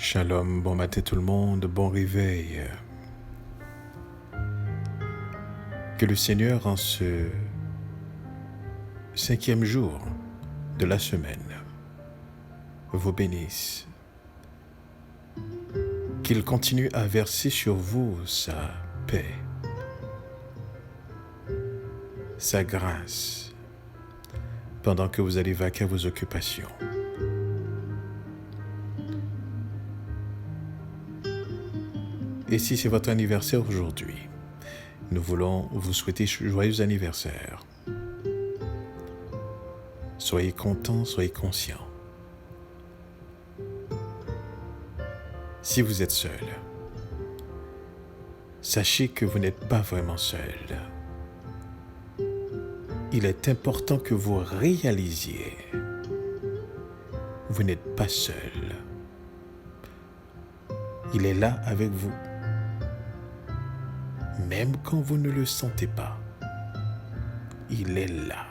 Shalom, bon matin tout le monde, bon réveil. Que le Seigneur, en ce 5e jour de la semaine, vous bénisse. Qu'il continue à verser sur vous sa paix, sa grâce, pendant que vous allez vaquer à vos occupations. Et si c'est votre anniversaire aujourd'hui, nous voulons vous souhaiter joyeux anniversaire. Soyez contents, soyez conscients. Si vous êtes seul, sachez que vous n'êtes pas vraiment seul. Il est important que vous réalisiez, vous n'êtes pas seul. Il est là avec vous. Même quand vous ne le sentez pas, il est là.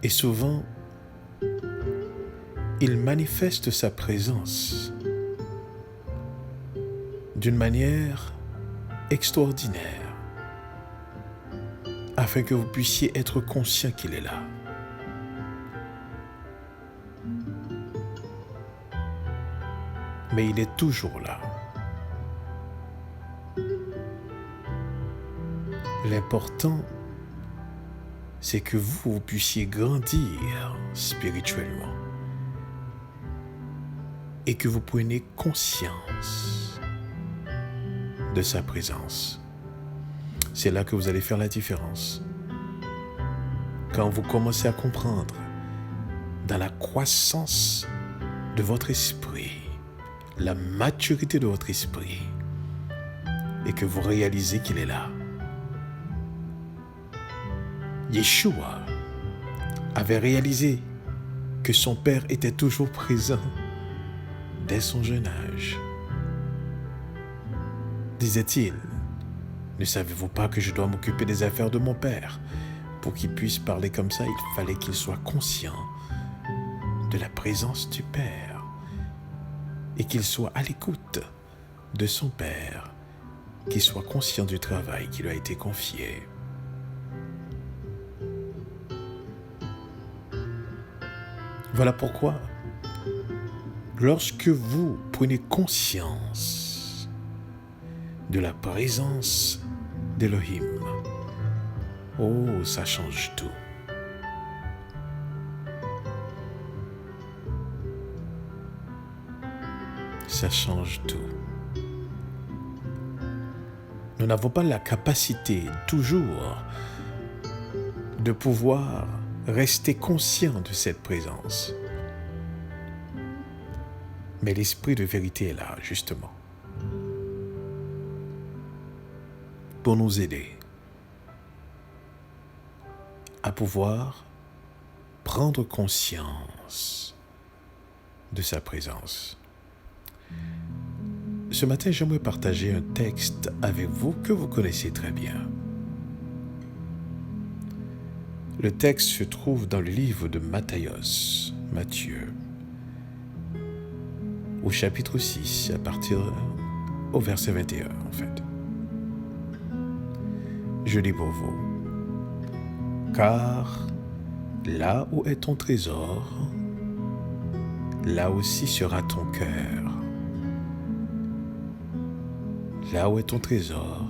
Et souvent, il manifeste sa présence d'une manière extraordinaire, afin que vous puissiez être conscient qu'il est là. Mais il est toujours là. L'important, c'est que vous puissiez grandir spirituellement et que vous preniez conscience de sa présence. C'est là que vous allez faire la différence. Quand vous commencez à comprendre dans la croissance de votre esprit, la maturité de votre esprit, et que vous réalisez qu'il est là. Yeshua avait réalisé que son Père était toujours présent dès son jeune âge. Disait-il, ne savez-vous pas que je dois m'occuper des affaires de mon Père? Pour qu'il puisse parler comme ça, il fallait qu'il soit conscient de la présence du Père et qu'il soit à l'écoute de son Père, qu'il soit conscient du travail qui lui a été confié. Voilà pourquoi, lorsque vous prenez conscience de la présence d'Elohim, oh, ça change tout. Ça change tout. Nous n'avons pas la capacité toujours de pouvoir rester conscient de cette présence. Mais l'esprit de vérité est là, justement, pour nous aider à pouvoir prendre conscience de sa présence. Ce matin, j'aimerais partager un texte avec vous que vous connaissez très bien. Le texte se trouve dans le livre de Matthieu, au chapitre 6, à partir au verset 21, en fait. Je lis pour vous. Car là où est ton trésor, là aussi sera ton cœur. Là où est ton trésor,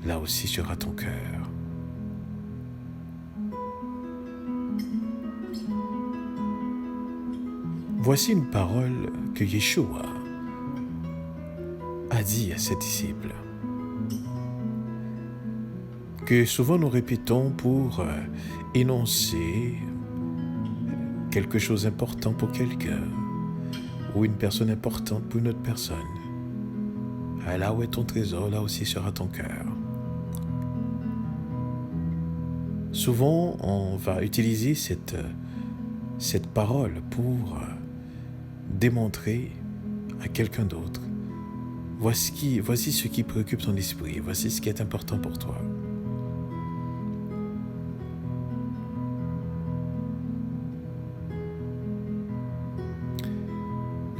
là aussi sera ton cœur. Voici une parole que Yeshua a dit à ses disciples, que souvent nous répétons pour énoncer quelque chose d'important pour quelqu'un ou une personne importante pour une autre personne. Là où est ton trésor, là aussi sera ton cœur. Souvent, on va utiliser cette parole pour démontrer à quelqu'un d'autre, voici ce qui préoccupe ton esprit, voici ce qui est important pour toi.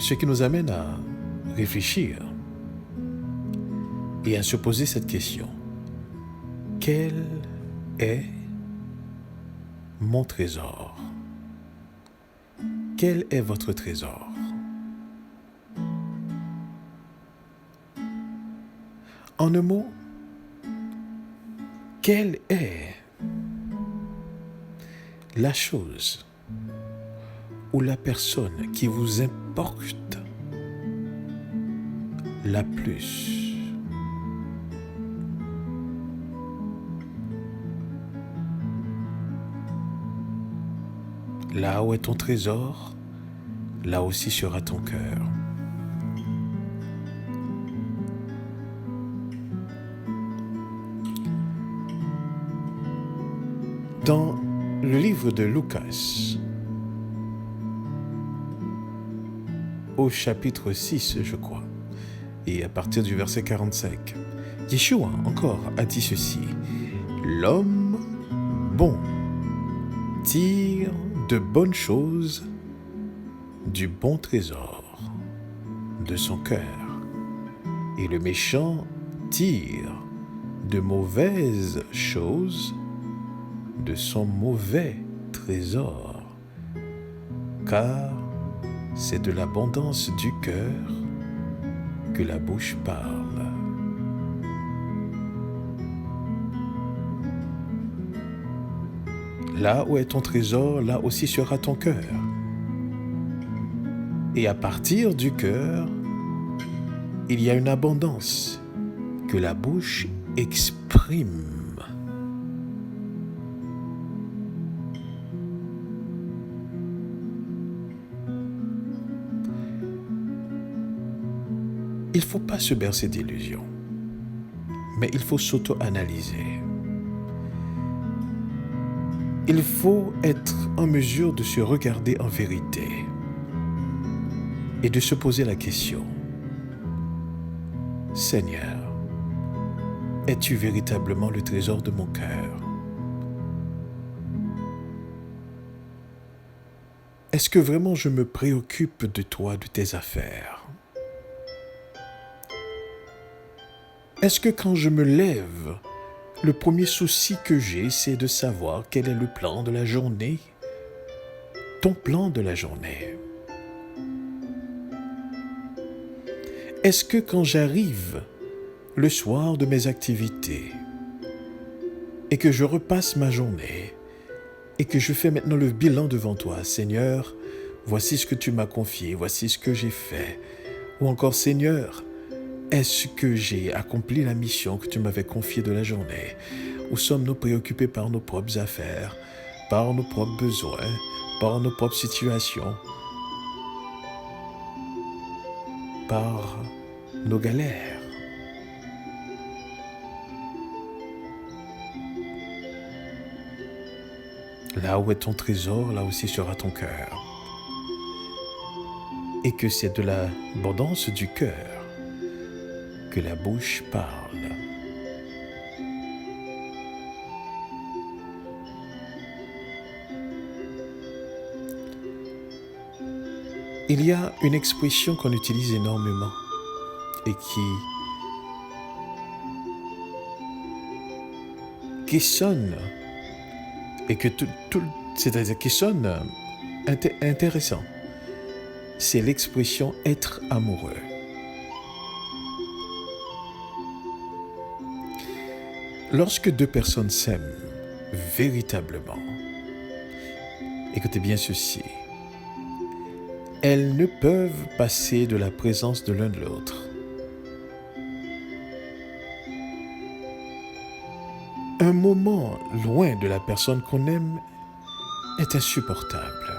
Ce qui nous amène à réfléchir et à se poser cette question. Quel est mon trésor? Quel est votre trésor? En un mot, quelle est la chose ou la personne qui vous importe la plus? Là où est ton trésor, là aussi sera ton cœur. Dans le livre de Lucas, au chapitre 6, je crois, et à partir du verset 45, Yeshua encore a dit ceci: l'homme bon tire de bonnes choses du bon trésor de son cœur, et le méchant tire de mauvaises choses de son mauvais trésor, car c'est de l'abondance du cœur que la bouche parle. Là où est ton trésor, là aussi sera ton cœur. Et à partir du cœur, il y a une abondance que la bouche exprime. Il ne faut pas se bercer d'illusions, mais il faut s'auto-analyser. Il faut être en mesure de se regarder en vérité et de se poser la question: Seigneur, es-tu véritablement le trésor de mon cœur? Est-ce que vraiment je me préoccupe de toi, de tes affaires? Est-ce que quand je me lève, le premier souci que j'ai, c'est de savoir quel est le plan de la journée? Ton plan de la journée. Est-ce que quand j'arrive le soir de mes activités et que je repasse ma journée et que je fais maintenant le bilan devant toi, Seigneur, voici ce que tu m'as confié, voici ce que j'ai fait, ou encore Seigneur, est-ce que j'ai accompli la mission que tu m'avais confiée de la journée? Ou sommes-nous préoccupés par nos propres affaires, par nos propres besoins, par nos propres situations, par nos galères? Là où est ton trésor, là aussi sera ton cœur. Et que c'est de l'abondance du cœur que la bouche parle. Il y a une expression qu'on utilise énormément et qui sonne et que c'est-à-dire qui sonne intéressant. C'est l'expression être amoureux. Lorsque deux personnes s'aiment véritablement, écoutez bien ceci, elles ne peuvent passer de la présence de l'un de l'autre. Un moment loin de la personne qu'on aime est insupportable.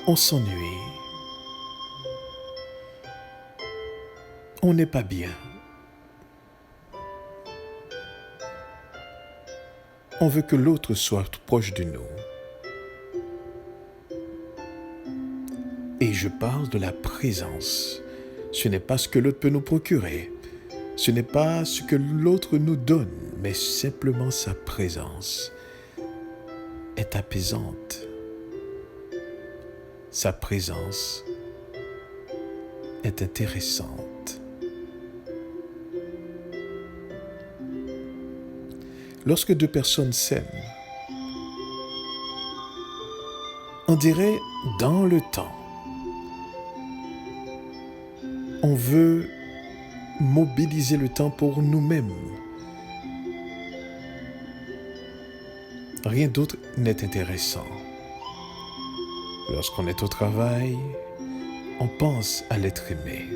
On s'ennuie. On n'est pas bien. On veut que l'autre soit proche de nous. Et je parle de la présence. Ce n'est pas ce que l'autre peut nous procurer. Ce n'est pas ce que l'autre nous donne, mais simplement sa présence est apaisante. sa présence est intéressante. Lorsque deux personnes s'aiment, on dirait dans le temps, on veut mobiliser le temps pour nous-mêmes. Rien d'autre n'est intéressant. Lorsqu'on est au travail, on pense à l'être aimé.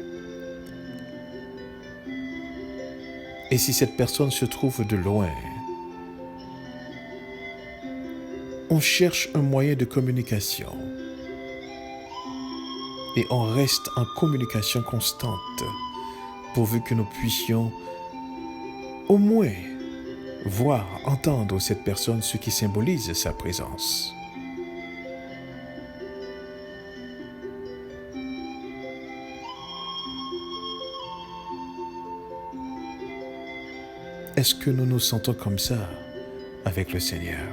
Et si cette personne se trouve de loin, on cherche un moyen de communication et on reste en communication constante pourvu que nous puissions au moins voir, entendre cette personne, ce qui symbolise sa présence. Est-ce que nous nous sentons comme ça avec le Seigneur?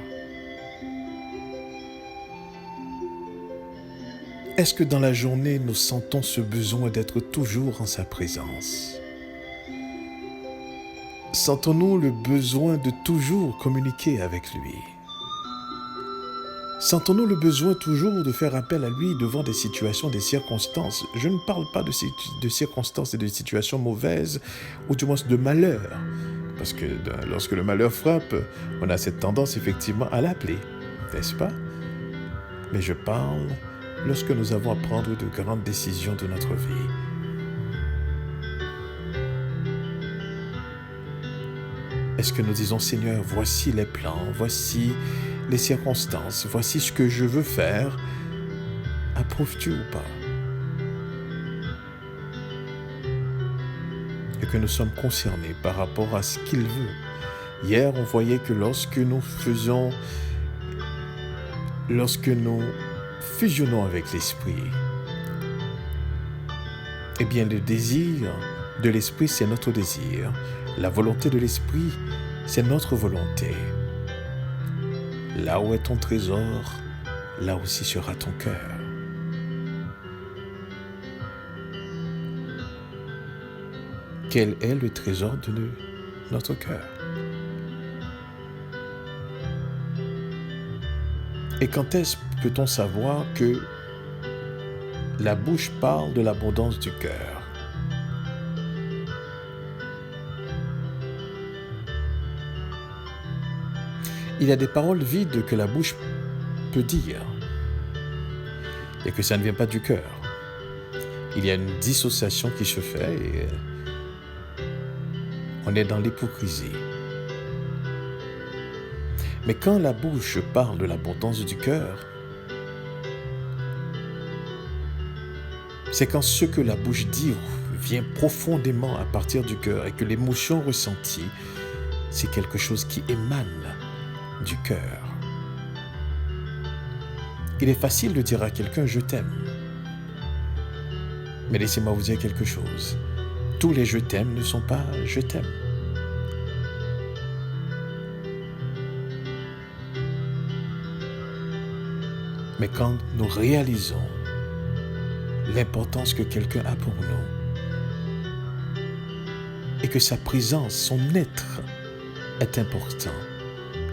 Est-ce que dans la journée, nous sentons ce besoin d'être toujours en sa présence? Sentons-nous le besoin de toujours communiquer avec lui? Sentons-nous le besoin toujours de faire appel à lui devant des situations, des circonstances? Je ne parle pas de circonstances et de situations mauvaises, ou du moins de malheur. Parce que lorsque le malheur frappe, on a cette tendance effectivement à l'appeler, n'est-ce pas? Mais je parle lorsque nous avons à prendre de grandes décisions de notre vie. Est-ce que nous disons, Seigneur, voici les plans, voici les circonstances, voici ce que je veux faire, approuves-tu ou pas? Et que nous sommes concernés par rapport à ce qu'il veut. Hier, on voyait que lorsque nous fusionnons avec l'Esprit, eh bien, le désir de l'Esprit, c'est notre désir. La volonté de l'Esprit, c'est notre volonté. Là où est ton trésor, là aussi sera ton cœur. Quel est le trésor de notre cœur? Et quand est-ce peut-on savoir que la bouche parle de l'abondance du cœur? Il y a des paroles vides que la bouche peut dire et que ça ne vient pas du cœur. Il y a une dissociation qui se fait et on est dans l'hypocrisie. Mais quand la bouche parle de l'abondance du cœur, c'est quand ce que la bouche dit vient profondément à partir du cœur et que l'émotion ressentie, c'est quelque chose qui émane du cœur. Il est facile de dire à quelqu'un « je t'aime ». Mais laissez-moi vous dire quelque chose. Tous les « je t'aime » ne sont pas « je t'aime ». Mais quand nous réalisons l'importance que quelqu'un a pour nous et que sa présence, son être est important,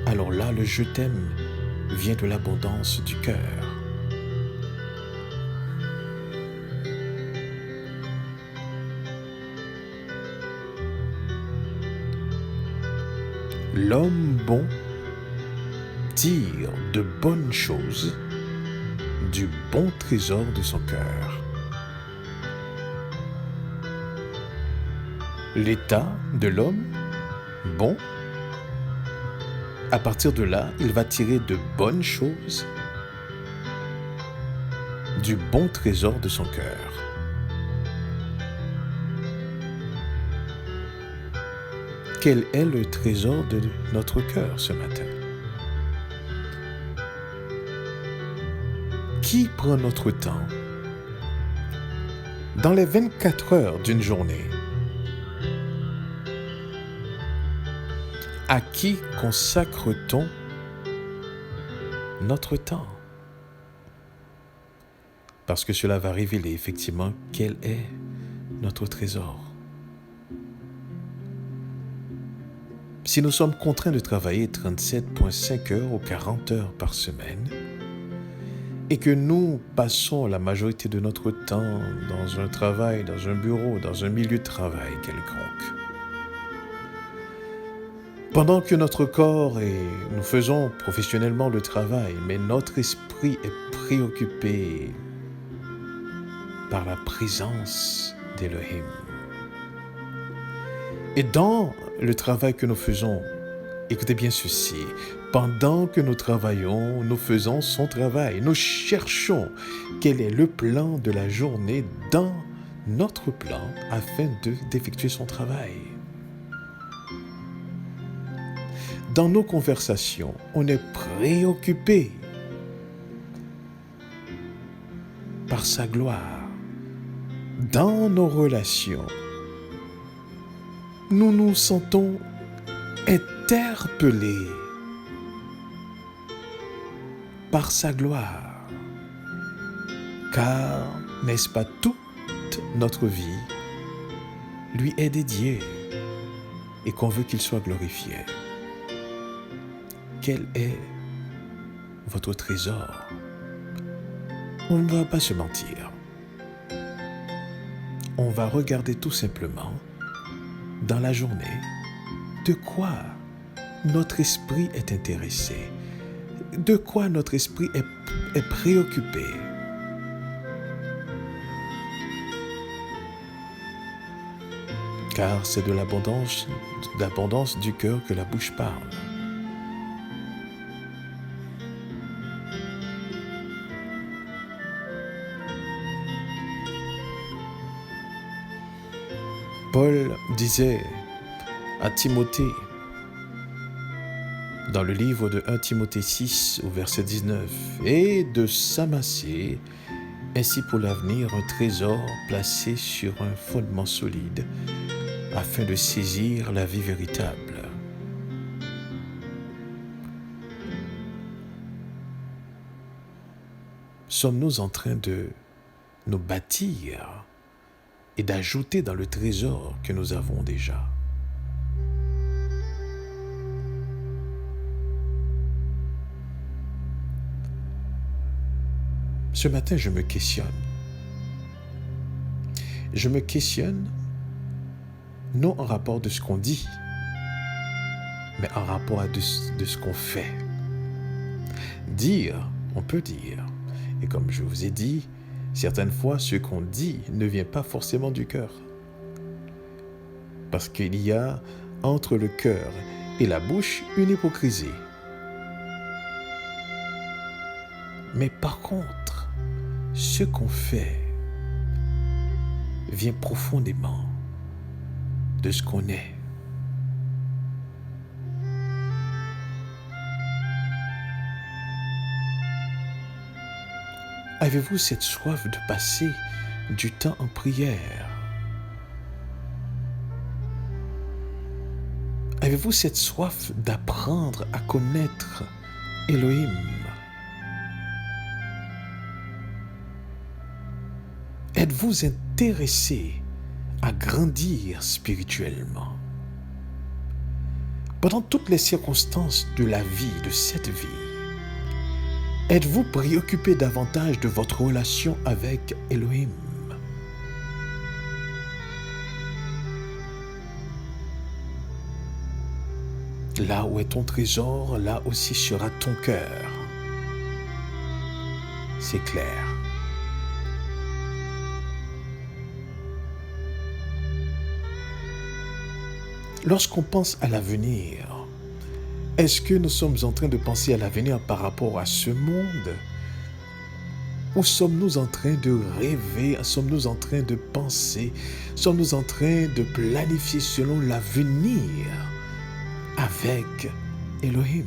alors là, le « je t'aime » vient de l'abondance du cœur. L'homme bon tire de bonnes choses du bon trésor de son cœur. L'état de l'homme bon, à partir de là, il va tirer de bonnes choses du bon trésor de son cœur. Quel est le trésor de notre cœur ce matin? Qui prend notre temps? Dans les 24 heures d'une journée, à qui consacre-t-on notre temps? parce que cela va révéler effectivement quel est notre trésor. Si nous sommes contraints de travailler 37,5 heures ou 40 heures par semaine, et que nous passons la majorité de notre temps dans un travail, dans un bureau, dans un milieu de travail quelconque, pendant que notre corps et nous faisons professionnellement le travail, mais notre esprit est préoccupé par la présence d'Élohim. Et dans le travail que nous faisons, écoutez bien ceci, pendant que nous travaillons, nous faisons son travail. Nous cherchons quel est le plan de la journée dans notre plan afin d'effectuer son travail. Dans nos conversations, on est préoccupé par sa gloire. Dans nos relations, nous nous sentons interpellés par sa gloire. Car, n'est-ce pas, toute notre vie lui est dédiée et qu'on veut qu'il soit glorifié. Quel est votre trésor? On ne va pas se mentir. On va regarder tout simplement dans la journée de quoi notre esprit est intéressé, de quoi notre esprit est préoccupé. Car c'est de l'abondance du cœur que la bouche parle. Paul disait à Timothée, dans le livre de 1 Timothée 6, au verset 19, « Et de s'amasser, ainsi pour l'avenir, un trésor placé sur un fondement solide, afin de saisir la vie véritable. » Sommes-nous en train de nous bâtir et d'ajouter dans le trésor que nous avons déjà? Ce matin, je me questionne. Je me questionne non en rapport de ce qu'on dit, mais en rapport de ce qu'on fait. Dire, on peut dire. Et comme je vous ai dit, certaines fois, ce qu'on dit ne vient pas forcément du cœur. Parce qu'il y a entre le cœur et la bouche une hypocrisie. Mais par contre, ce qu'on fait vient profondément de ce qu'on est. Avez-vous cette soif de passer du temps en prière? Avez-vous cette soif d'apprendre à connaître Elohim? Êtes-vous intéressé à grandir spirituellement? Pendant toutes les circonstances de la vie, de cette vie, êtes-vous préoccupé davantage de votre relation avec Elohim? Là où est ton trésor, là aussi sera ton cœur. C'est clair. Lorsqu'on pense à l'avenir, est-ce que nous sommes en train de penser à l'avenir par rapport à ce monde? Ou sommes-nous en train de rêver? Sommes-nous en train de penser? Sommes-nous en train de planifier selon l'avenir avec Elohim?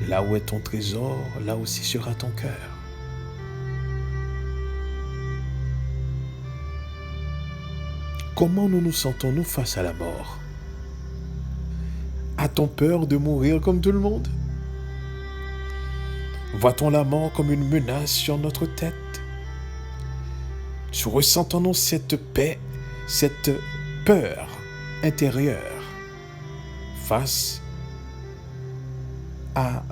Là où est ton trésor, là aussi sera ton cœur. Comment nous sentons-nous face à la mort? A-t-on peur de mourir comme tout le monde? Voit-on la mort comme une menace sur notre tête? Ressentons-nous cette paix, cette peur intérieure face à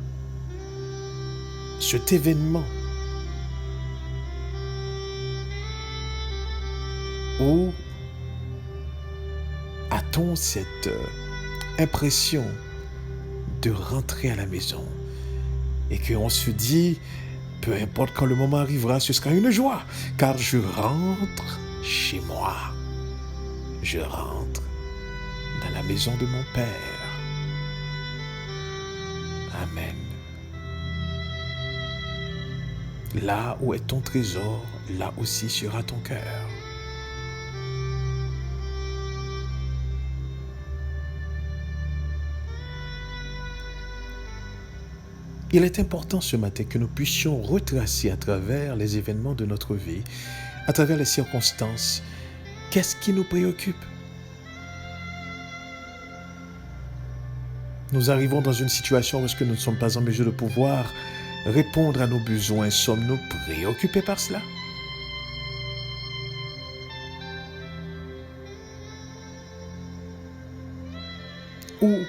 cet événement ou a-t-on cette impression de rentrer à la maison et qu'on se dit, peu importe quand le moment arrivera, ce sera une joie, car je rentre chez moi. Je rentre dans la maison de mon Père. Amen. Là où est ton trésor, là aussi sera ton cœur. Il est important ce matin que nous puissions retracer à travers les événements de notre vie, à travers les circonstances, qu'est-ce qui nous préoccupe? Nous arrivons dans une situation où nous ne sommes pas en mesure de pouvoir répondre à nos besoins. Sommes-nous préoccupés par cela? Ou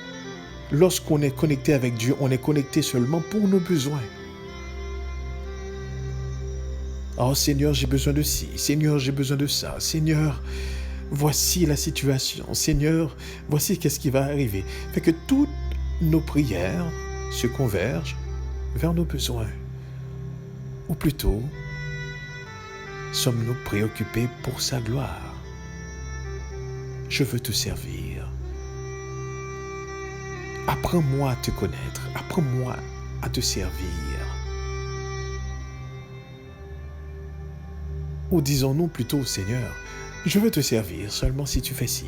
lorsqu'on est connecté avec Dieu, on est connecté seulement pour nos besoins. Oh Seigneur, j'ai besoin de ci. Seigneur, j'ai besoin de ça. Seigneur, voici la situation. Seigneur, voici qu'est-ce qui va arriver. Fait que toutes nos prières se convergent vers nos besoins. Ou plutôt, sommes-nous préoccupés pour sa gloire? Je veux te servir. Apprends-moi à te connaître. Apprends-moi à te servir. Ou disons-nous plutôt, Seigneur, je veux te servir seulement si tu fais ci.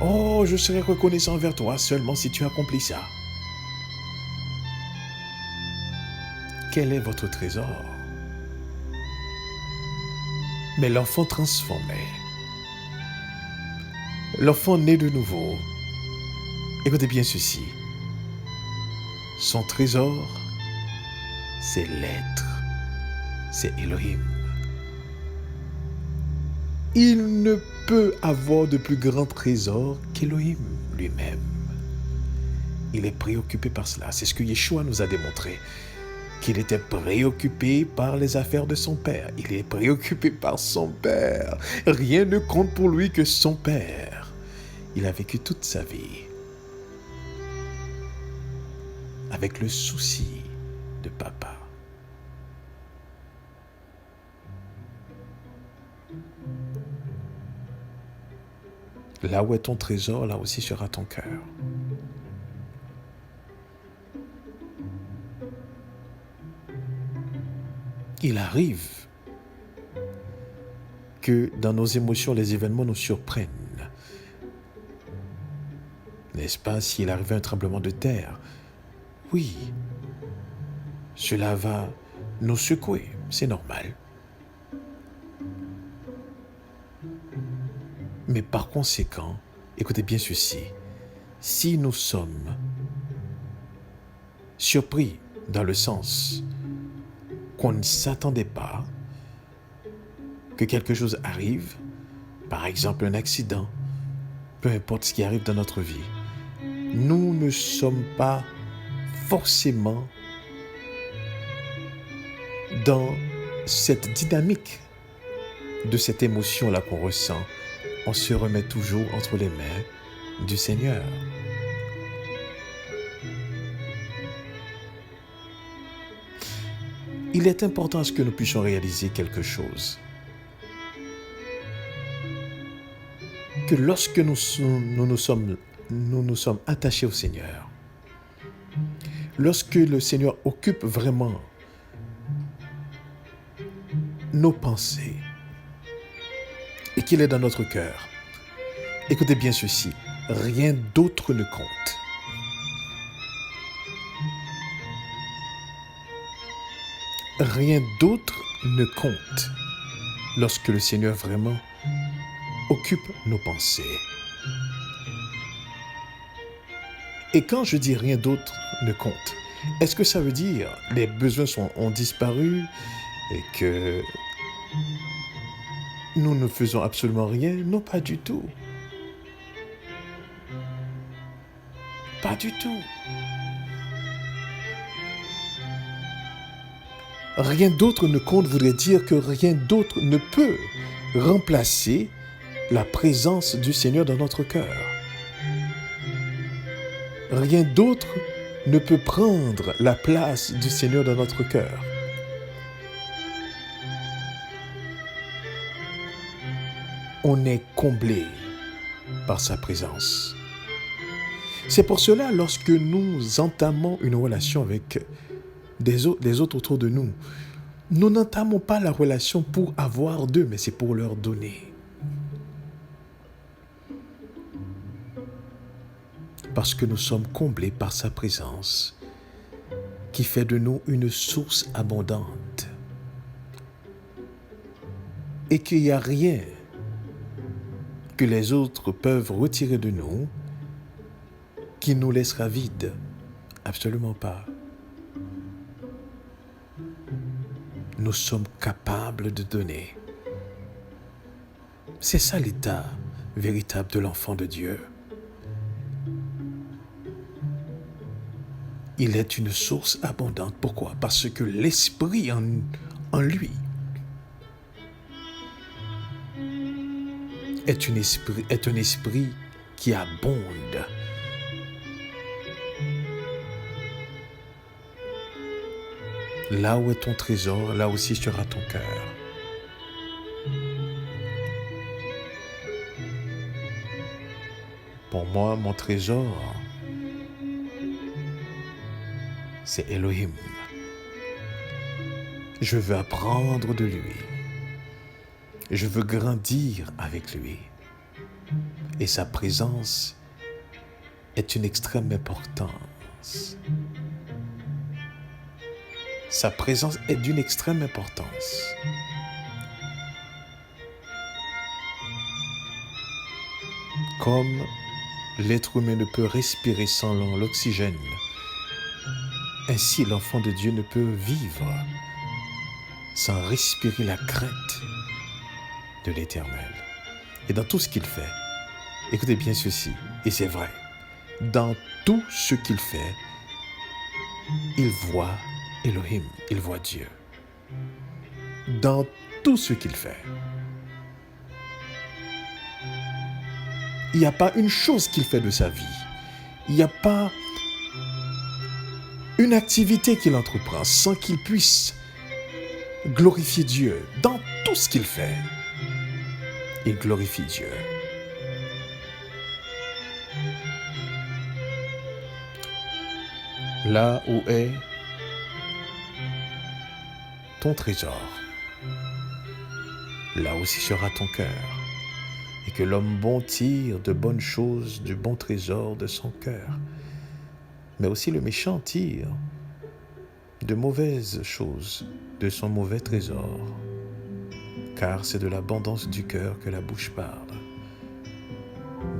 Oh, je serai reconnaissant envers toi seulement si tu accomplis ça. Quel est votre trésor? Mais l'enfant transformé, l'enfant né de nouveau, écoutez bien ceci, son trésor, c'est l'être, c'est Elohim. Il ne peut avoir de plus grand trésor qu'Elohim lui-même. Il est préoccupé par cela. C'est ce que Yeshua nous a démontré. Qu'il était préoccupé par les affaires de son Père. Il est préoccupé par son Père. Rien ne compte pour lui que son Père. Il a vécu toute sa vie avec le souci de papa. Là où est ton trésor, là aussi sera ton cœur. Il arrive que dans nos émotions, les événements nous surprennent. N'est-ce pas, s'il arrivait un tremblement de terre? Oui, cela va nous secouer, c'est normal. Mais par conséquent, écoutez bien ceci, si nous sommes surpris dans le sens qu'on ne s'attendait pas, que quelque chose arrive, par exemple un accident, peu importe ce qui arrive dans notre vie, nous ne sommes pas forcément dans cette dynamique de cette émotion-là qu'on ressent. On se remet toujours entre les mains du Seigneur. Il est important à ce que nous puissions réaliser quelque chose. Que lorsque nous nous sommes attachés au Seigneur, lorsque le Seigneur occupe vraiment nos pensées et qu'il est dans notre cœur, écoutez bien ceci, rien d'autre ne compte. Rien d'autre ne compte lorsque le Seigneur vraiment occupe nos pensées. Et quand je dis rien d'autre ne compte, Est-ce que ça veut dire les besoins ont disparu et que nous ne faisons absolument rien? Non, pas du tout. Pas du tout. Rien d'autre ne compte voudrait dire que rien d'autre ne peut remplacer la présence du Seigneur dans notre cœur. Rien d'autre ne peut prendre la place du Seigneur dans notre cœur. On est comblé par sa présence. C'est pour cela, lorsque nous entamons une relation avec les autres autour de nous, nous n'entamons pas la relation pour avoir d'eux, mais c'est pour leur donner. Parce que nous sommes comblés par sa présence, qui fait de nous une source abondante. Et qu'il n'y a rien que les autres peuvent retirer de nous qui nous laissera vides. Absolument pas. Nous sommes capables de donner. C'est ça l'état véritable de l'enfant de Dieu. Il est une source abondante. Pourquoi? Parce que l'esprit en lui est un esprit qui abonde. Là où est ton trésor, là aussi sera ton cœur. Pour moi, mon trésor, c'est Elohim. Je veux apprendre de lui. Je veux grandir avec lui. Et sa présence est une extrême importance. Sa présence est d'une extrême importance. Comme l'être humain ne peut respirer sans l'oxygène, ainsi l'enfant de Dieu ne peut vivre sans respirer la crainte de l'Éternel. Et dans tout ce qu'il fait, écoutez bien ceci, et c'est vrai, dans tout ce qu'il fait, il voit Elohim, il voit Dieu. Dans tout ce qu'il fait. Il n'y a pas une chose qu'il fait de sa vie. Il n'y a pas une activité qu'il entreprend sans qu'il puisse glorifier Dieu. Dans tout ce qu'il fait, il glorifie Dieu. Là où est ton trésor, là aussi sera ton cœur. Et que l'homme bon tire de bonnes choses du bon trésor de son cœur. Mais aussi le méchant tire de mauvaises choses de son mauvais trésor. Car c'est de l'abondance du cœur que la bouche parle.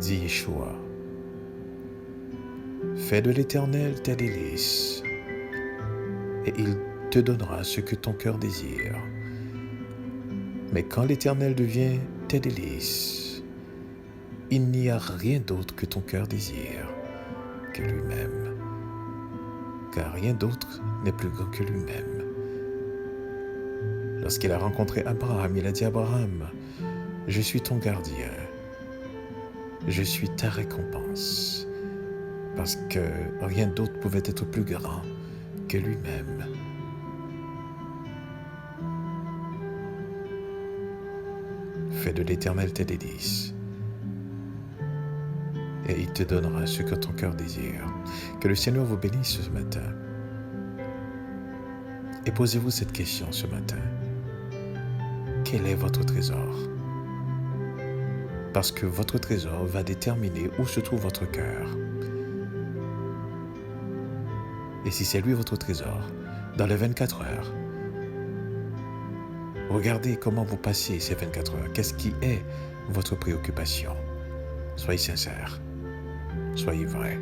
Dit Yeshua. Fais de l'Éternel tes délices, et il te donnera ce que ton cœur désire. Mais quand l'Éternel devient tes délices, il n'y a rien d'autre que ton cœur désire que lui-même. Car rien d'autre n'est plus grand que lui-même. Lorsqu'il a rencontré Abraham, il a dit à Abraham, « Je suis ton gardien, je suis ta récompense. » Parce que rien d'autre pouvait être plus grand que lui-même. Fais de l'Éternel tes délices, et il te donnera ce que ton cœur désire. Que le Seigneur vous bénisse ce matin. Et posez-vous cette question ce matin. Quel est votre trésor? Parce que votre trésor va déterminer où se trouve votre cœur. Et si c'est lui votre trésor, dans les 24 heures, regardez comment vous passez ces 24 heures. Qu'est-ce qui est votre préoccupation? Soyez sincère. Soyez vrai.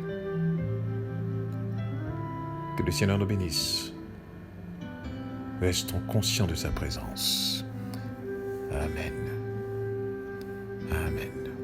Que le Seigneur nous bénisse. Restons conscients de sa présence. Amen. Amen.